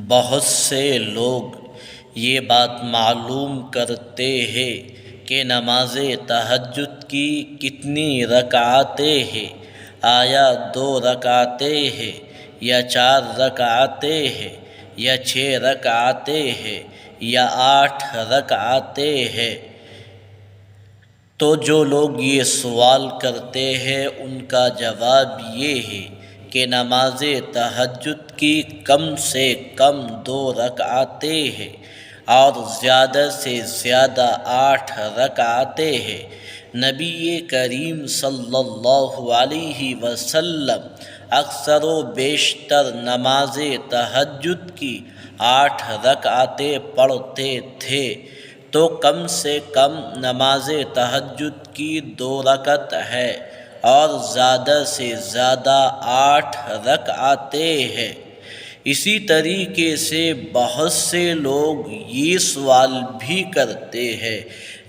بہت سے لوگ یہ بات معلوم کرتے ہیں کہ نماز تہجد کی کتنی رکعتیں ہیں، آیا 2 رکعتیں ہیں یا 4 رکعتیں ہیں یا 6 رکعتیں ہیں یا 8 رکعتیں ہیں۔ تو جو لوگ یہ سوال کرتے ہیں ان کا جواب یہ ہے کہ نماز تہجد کی کم سے کم 2 رکعتیں ہیں اور زیادہ سے زیادہ 8 رکعتیں ہیں۔ نبی کریم صلی اللہ علیہ وسلم اکثر و بیشتر نماز تہجد کی 8 رکعتیں پڑھتے تھے، تو کم سے کم نماز تہجد کی 2 رکعت ہے اور زیادہ سے زیادہ 8 رکعتیں ہیں۔ اسی طریقے سے بہت سے لوگ یہ سوال بھی کرتے ہیں،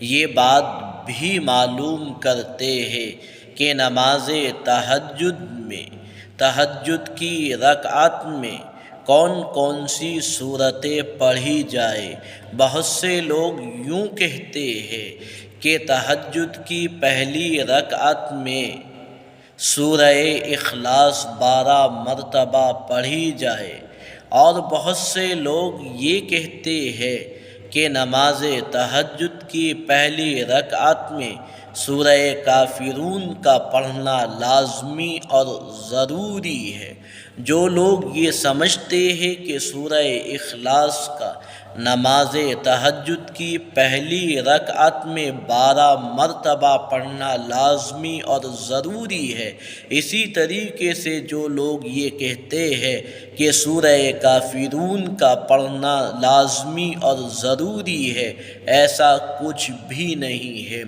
یہ بات بھی معلوم کرتے ہیں کہ نماز تہجد کی رکعت میں کون کون سی سورتیں پڑھی جائے۔ بہت سے لوگ یوں کہتے ہیں کہ تہجد کی پہلی رکعت میں سورہ اخلاص 12 مرتبہ پڑھی جائے، اور بہت سے لوگ یہ کہتے ہیں کہ نماز تہجد کی پہلی رکعت میں سورہ کافرون کا پڑھنا لازمی اور ضروری ہے۔ جو لوگ یہ سمجھتے ہیں کہ سورہ اخلاص کا نماز تہجد کی پہلی رکعت میں 12 مرتبہ پڑھنا لازمی اور ضروری ہے، اسی طریقے سے جو لوگ یہ کہتے ہیں کہ سورہ کافرون کا پڑھنا لازمی اور ضروری ہے، ایسا کچھ بھی نہیں ہے۔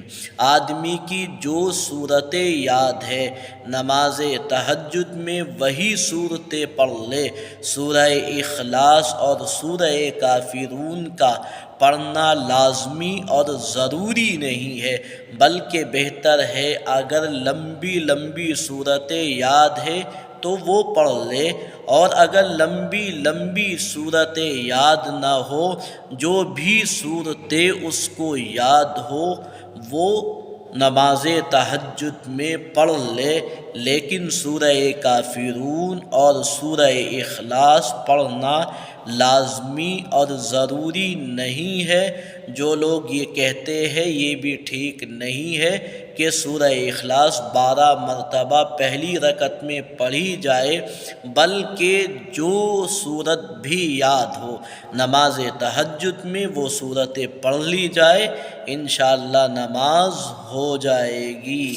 آدمی کی جو صورتیں یاد ہے نماز تہجد میں وہی صورتیں پڑھ لے۔ سورہ اخلاص اور سورہ کافرون کا پڑھنا لازمی اور ضروری نہیں ہے، بلکہ بہتر ہے اگر لمبی لمبی صورتیں یاد ہے تو وہ پڑھ لے، اور اگر لمبی لمبی صورتیں یاد نہ ہو، جو بھی صورتیں اس کو یاد ہو وہ نماز تہجد میں پڑھ لے، لیکن سورہ کافرون اور سورہ اخلاص پڑھنا لازمی اور ضروری نہیں ہے۔ جو لوگ یہ کہتے ہیں یہ بھی ٹھیک نہیں ہے کہ سورہ اخلاص 12 مرتبہ پہلی رکعت میں پڑھی جائے، بلکہ جو صورت بھی یاد ہو نماز تہجد میں وہ صورتیں پڑھ لی جائے، انشاءاللہ نماز ہو جائے گی۔